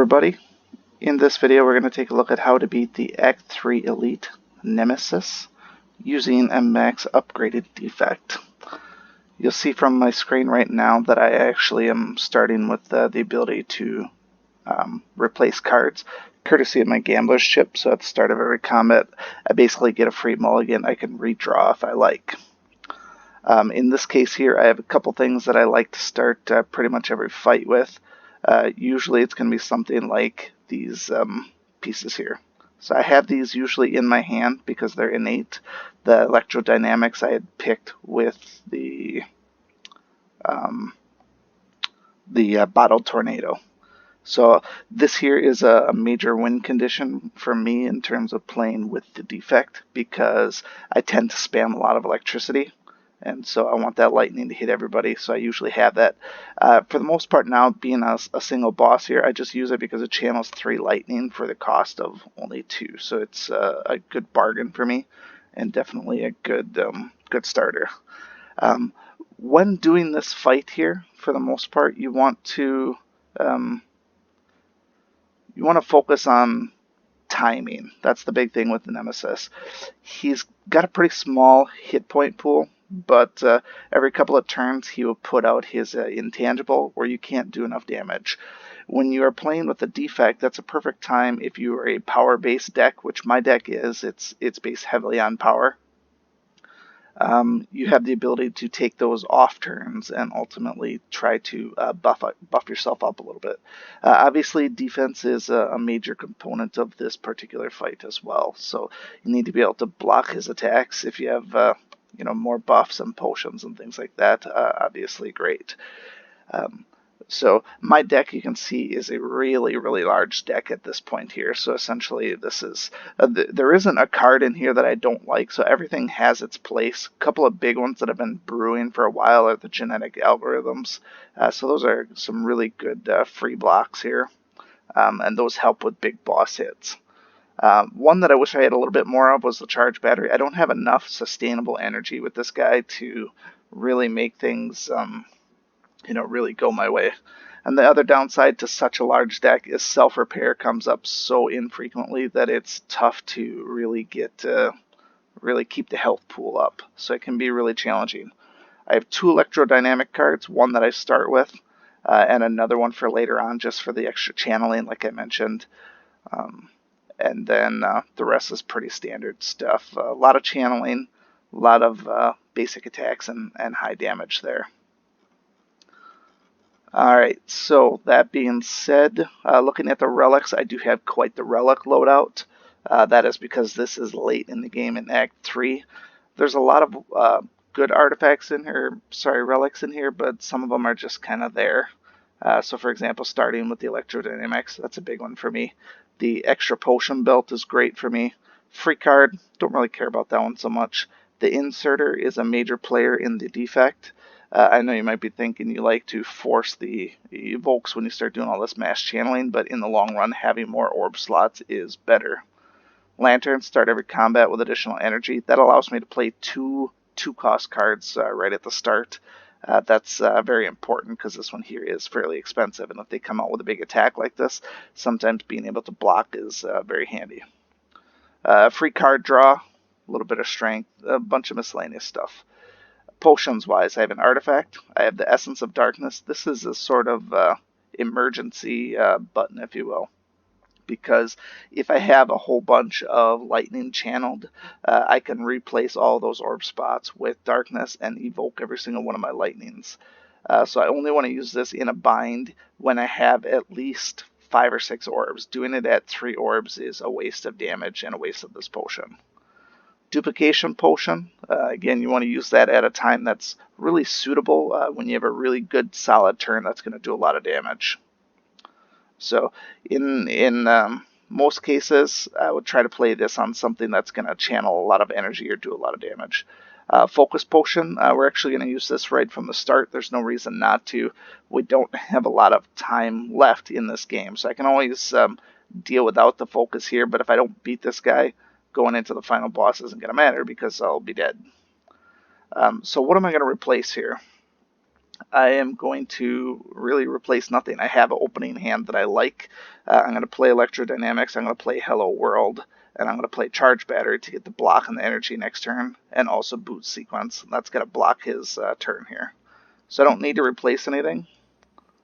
everybody. In this video we're going to take a look at how to beat the Act 3 Elite Nemesis using a max upgraded Defect. You'll see from my screen right now that I actually am starting with the ability to replace cards, courtesy of my Gambler's chip. So at the start of every combat I basically get a free mulligan. I can redraw if I like. In this case here I have a couple things that I like to start pretty much every fight with. Usually it's going to be something like these pieces here. So I have these usually in my hand because they're innate. The electrodynamics I had picked with the bottled tornado. So this here is a major win condition for me in terms of playing with the Defect because I tend to spam a lot of electricity. And so I want that lightning to hit everybody, so I usually have that. For the most part now, being a single boss here, I just use it because it channels 3 lightning for the cost of only 2. So it's a good bargain for me, and definitely a good starter. When doing this fight here, for the most part, you want to focus on timing. That's the big thing with the Nemesis. He's got a pretty small hit point pool, but every couple of turns he will put out his intangible where you can't do enough damage. When you are playing with the Defect, that's a perfect time if you are a power-based deck, which my deck is. It's based heavily on power. You have the ability to take those off turns and ultimately try to buff yourself up a little bit. Obviously, defense is a major component of this particular fight as well, so you need to be able to block his attacks. If you have more buffs and potions and things like that, obviously great. So my deck, you can see, is a really, really large deck at this point here. So essentially this is, there isn't a card in here that I don't like, so everything has its place. A couple of big ones that have been brewing for a while are the genetic algorithms. So those are some really good free blocks here, and those help with big boss hits. One that I wish I had a little bit more of was the charge battery. I don't have enough sustainable energy with this guy to really make things really go my way. And the other downside to such a large deck is self-repair comes up so infrequently that it's tough to really keep the health pool up. So it can be really challenging. I have 2 electrodynamic cards, one that I start with, and another one for later on just for the extra channeling like I mentioned. And then the rest is pretty standard stuff. A lot of channeling, a lot of basic attacks and high damage there. Alright, so that being said, looking at the relics, I do have quite the relic loadout. That is because this is late in the game in Act 3. There's a lot of good artifacts in here, relics in here, but some of them are just kind of there. So for example, starting with the electrodynamics, that's a big one for me. The extra potion belt is great for me. Free card, don't really care about that one so much. The inserter is a major player in the Defect. I know you might be thinking you like to force the evokes when you start doing all this mass channeling, but in the long run, having more orb slots is better. Lanterns start every combat with additional energy. That allows me to play two cost cards right at the start. That's very important because this one here is fairly expensive, and if they come out with a big attack like this, sometimes being able to block is very handy. Free card draw, a little bit of strength, a bunch of miscellaneous stuff. Potions wise, I have an artifact. I have the Essence of Darkness. This is a sort of emergency button, if you will, because if I have a whole bunch of lightning channeled, I can replace all those orb spots with darkness and evoke every single one of my lightnings. So I only want to use this in a bind when I have at least 5 or 6 orbs. Doing it at 3 orbs is a waste of damage and a waste of this potion. Duplication potion, again, you want to use that at a time that's really suitable when you have a really good solid turn that's going to do a lot of damage. So in most cases, I would try to play this on something that's going to channel a lot of energy or do a lot of damage. Focus potion, we're actually going to use this right from the start. There's no reason not to. We don't have a lot of time left in this game, so I can always deal without the focus here, but if I don't beat this guy, going into the final boss isn't going to matter because I'll be dead. So what am I going to replace here? I am going to really replace nothing. I have an opening hand that I like. I'm going to play Electrodynamics, I'm going to play Hello World, and I'm going to play Charge Battery to get the block on the energy next turn, and also Boot Sequence. That's going to block his turn here. So I don't need to replace anything.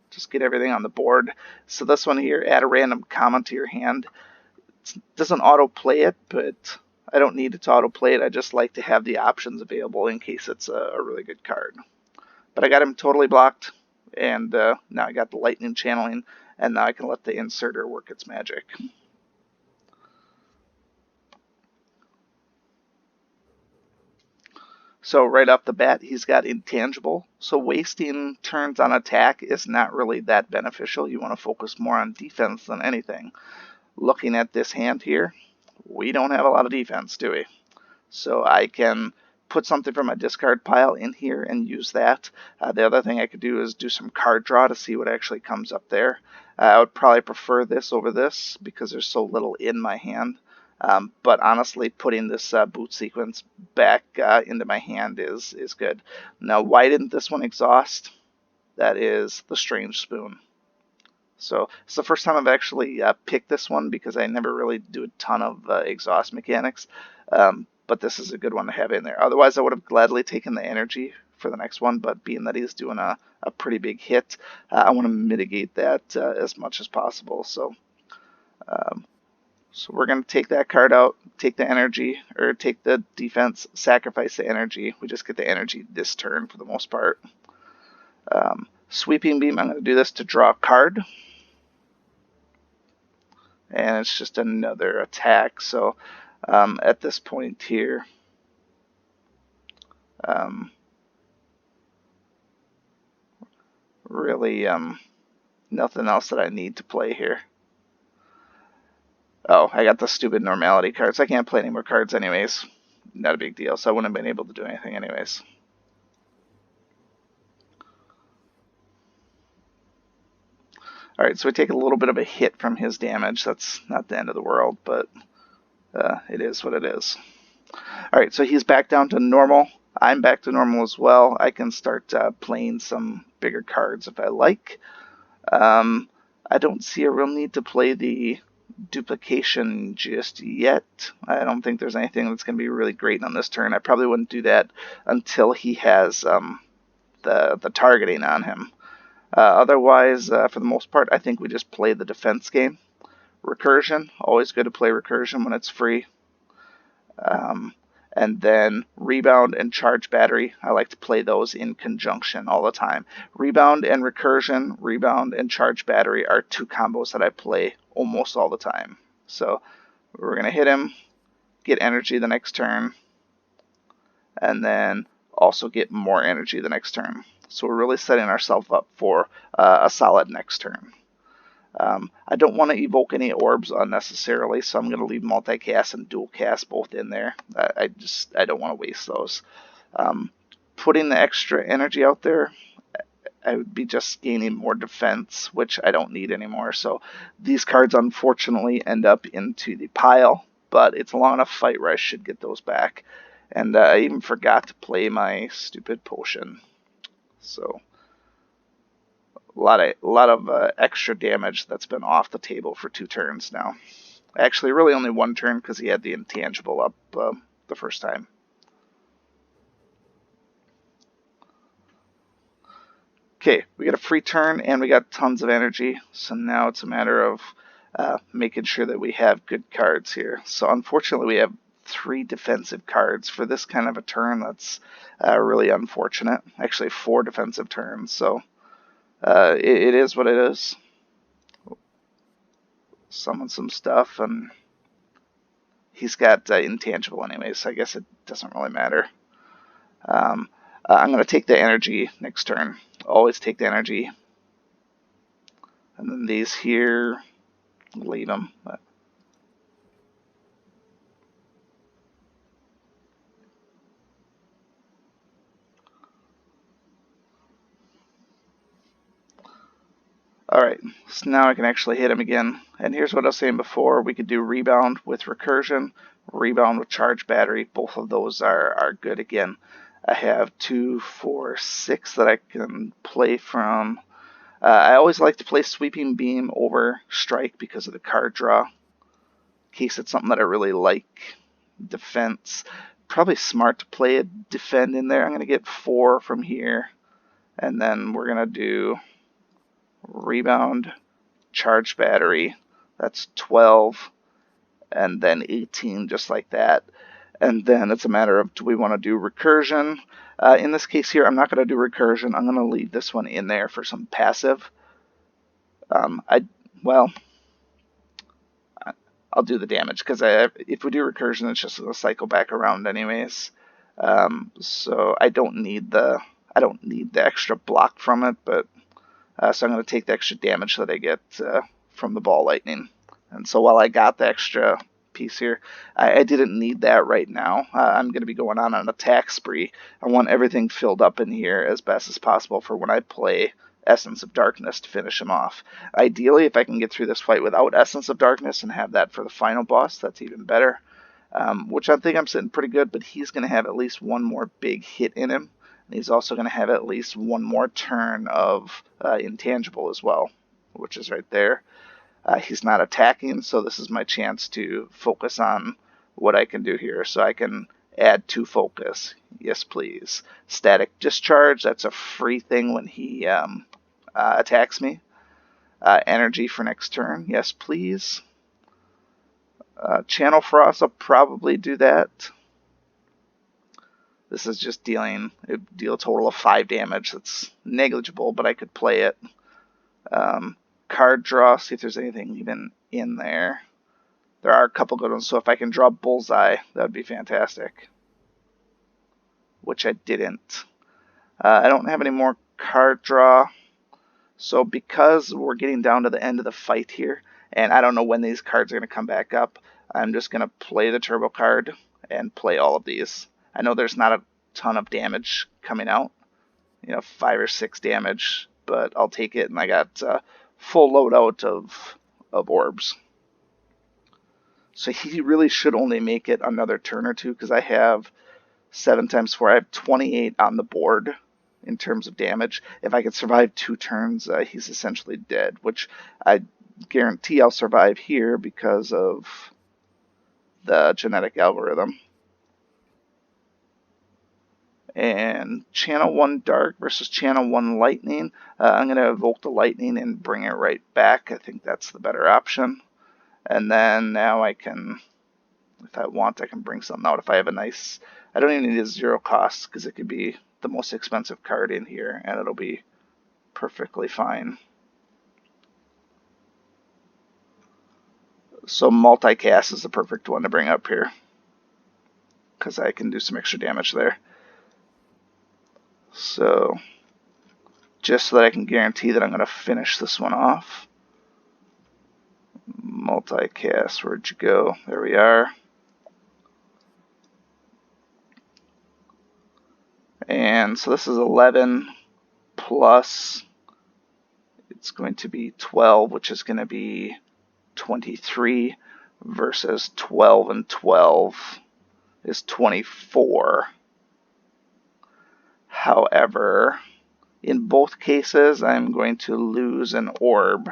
Just get everything on the board. So this one here, add a random comment to your hand. It doesn't auto-play it, but I don't need it to auto-play it. I just like to have the options available in case it's a really good card. But I got him totally blocked, and now I got the lightning channeling, and now I can let the inserter work its magic. So right off the bat, he's got intangible. So wasting turns on attack is not really that beneficial. You want to focus more on defense than anything. Looking at this hand here, we don't have a lot of defense, do we? So I can put something from my discard pile in here and use that. The other thing I could do is do some card draw to see what actually comes up there. I would probably prefer this over this because there's so little in my hand. But honestly, putting this boot sequence back into my hand is good. Now, why didn't this one exhaust? That is the Strange Spoon. So it's the first time I've actually picked this one because I never really do a ton of exhaust mechanics. But this is a good one to have in there. Otherwise, I would have gladly taken the energy for the next one, but being that he's doing a pretty big hit, I want to mitigate that as much as possible. So we're going to take that card out, take the energy, or take the defense, sacrifice the energy. We just get the energy this turn for the most part. Sweeping Beam, I'm going to do this to draw a card. And it's just another attack. So at this point here, really nothing else that I need to play here. Oh, I got the stupid normality cards. I can't play any more cards anyways. Not a big deal, so I wouldn't have been able to do anything anyways. Alright, so we take a little bit of a hit from his damage. That's not the end of the world, but it is what it is. Alright, so he's back down to normal. I'm back to normal as well. I can start playing some bigger cards if I like. I don't see a real need to play the duplication just yet. I don't think there's anything that's going to be really great on this turn. I probably wouldn't do that until he has the targeting on him. Otherwise, for the most part, I think we just play the defense game. Recursion, always good to play Recursion when it's free. And then Rebound and Charge Battery, I like to play those in conjunction all the time. Rebound and Recursion, Rebound and Charge Battery are two combos that I play almost all the time. So we're going to hit him, get energy the next turn, and then also get more energy the next turn. So we're really setting ourselves up for a solid next turn. I don't want to evoke any orbs unnecessarily, so I'm going to leave multicast and dual cast both in there. I don't want to waste those. Putting the extra energy out there, I would be just gaining more defense, which I don't need anymore. So these cards unfortunately end up into the pile, but it's a long enough fight where I should get those back. And I even forgot to play my stupid potion. So a lot of extra damage that's been off the table for 2 turns now. Actually, really only 1 turn because he had the intangible up the first time. Okay, we got a free turn and we got tons of energy. So now it's a matter of making sure that we have good cards here. So unfortunately, we have 3 defensive cards for this kind of a turn. That's really unfortunate. Actually, 4 defensive turns. So it is what it is. Summon some stuff, and he's got intangible anyway, so I guess it doesn't really matter. I'm going to take the energy next turn. Always take the energy. And then these here, leave them. Alright, so now I can actually hit him again. And here's what I was saying before. We could do Rebound with Recursion, Rebound with Charge Battery. Both of those are good again. I have 2, 4, 6 that I can play from. I always like to play Sweeping Beam over Strike because of the card draw, in case it's something that I really like. Defense, probably smart to play a Defend in there. I'm going to get 4 from here, and then we're going to do Rebound, Charge Battery, that's 12, and then 18 just like that. And then it's a matter of, do we want to do Recursion? In this case here, I'm not going to do Recursion. I'm going to leave this one in there for some passive. Well, I'll do the damage because if we do Recursion, it's just going to cycle back around anyways. So I don't need the extra block from it, but so I'm going to take the extra damage that I get from the ball lightning. And so while I got the extra piece here, I didn't need that right now. I'm going to be going on an attack spree. I want everything filled up in here as best as possible for when I play Essence of Darkness to finish him off. Ideally, if I can get through this fight without Essence of Darkness and have that for the final boss, that's even better. Which I think I'm sitting pretty good, but he's going to have at least one more big hit in him. And he's also going to have at least one more turn of Intangible as well, which is right there. He's not attacking, so this is my chance to focus on what I can do here. So I can add 2 focus. Yes, please. Static Discharge, that's a free thing when he attacks me. Energy for next turn. Yes, please. Channel Frost, I'll probably do that. This is just deal a total of 5 damage. That's negligible, but I could play it. Card draw, see if there's anything even in there. There are a couple good ones, so if I can draw Bullseye, that would be fantastic. Which I didn't. I don't have any more card draw. So because we're getting down to the end of the fight here, and I don't know when these cards are going to come back up, I'm just going to play the turbo card and play all of these. I know there's not a ton of damage coming out, 5 or 6 damage, but I'll take it, and I got full loadout of orbs. So he really should only make it another turn or two, because I have 7 times 4. I have 28 on the board in terms of damage. If I could survive 2 turns, he's essentially dead, which I guarantee I'll survive here because of the genetic algorithm. And Channel 1 Dark versus Channel 1 Lightning. I'm going to evoke the Lightning and bring it right back. I think that's the better option. And then now I can, if I want, I can bring something out. If I have a nice, I don't even need a 0 cost because it could be the most expensive card in here and it'll be perfectly fine. So multicast is the perfect one to bring up here because I can do some extra damage there. So just so that I can guarantee that I'm going to finish this one off. Multicast, where'd you go? There we are. And so this is 11 plus, it's going to be 12, which is going to be 23 versus 12 and 12 is 24. However, in both cases, I'm going to lose an orb.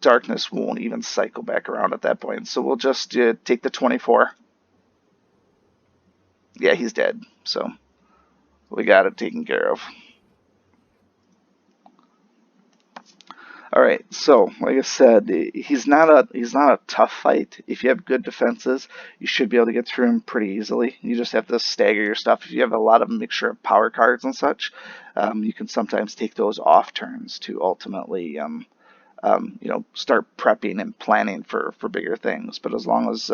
Darkness won't even cycle back around at that point, so we'll just take the 24. Yeah, he's dead, so we got it taken care of. All right, so like I said, he's not a tough fight. If you have good defenses, you should be able to get through him pretty easily. You just have to stagger your stuff. If you have a lot of mixture of power cards and such, you can sometimes take those off turns to ultimately, start prepping and planning for bigger things. But as long as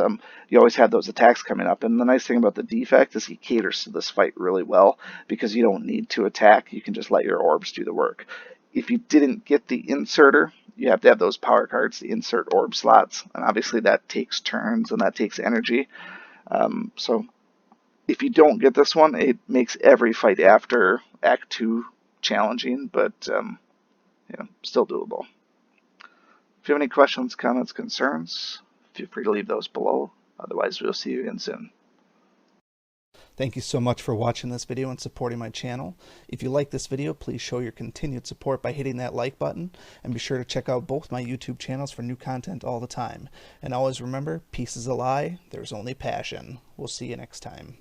you always have those attacks coming up, and the nice thing about the Defect is he caters to this fight really well because you don't need to attack. You can just let your orbs do the work. If you didn't get the inserter, you have to have those power cards to insert orb slots, and obviously that takes turns and that takes energy. So if you don't get this one, it makes every fight after Act 2 challenging, but still doable. If you have any questions, comments, concerns, feel free to leave those below. Otherwise, we'll see you again soon. Thank you so much for watching this video and supporting my channel. If you like this video, please show your continued support by hitting that like button, and be sure to check out both my YouTube channels for new content all the time. And always remember, peace is a lie, there's only passion. We'll see you next time.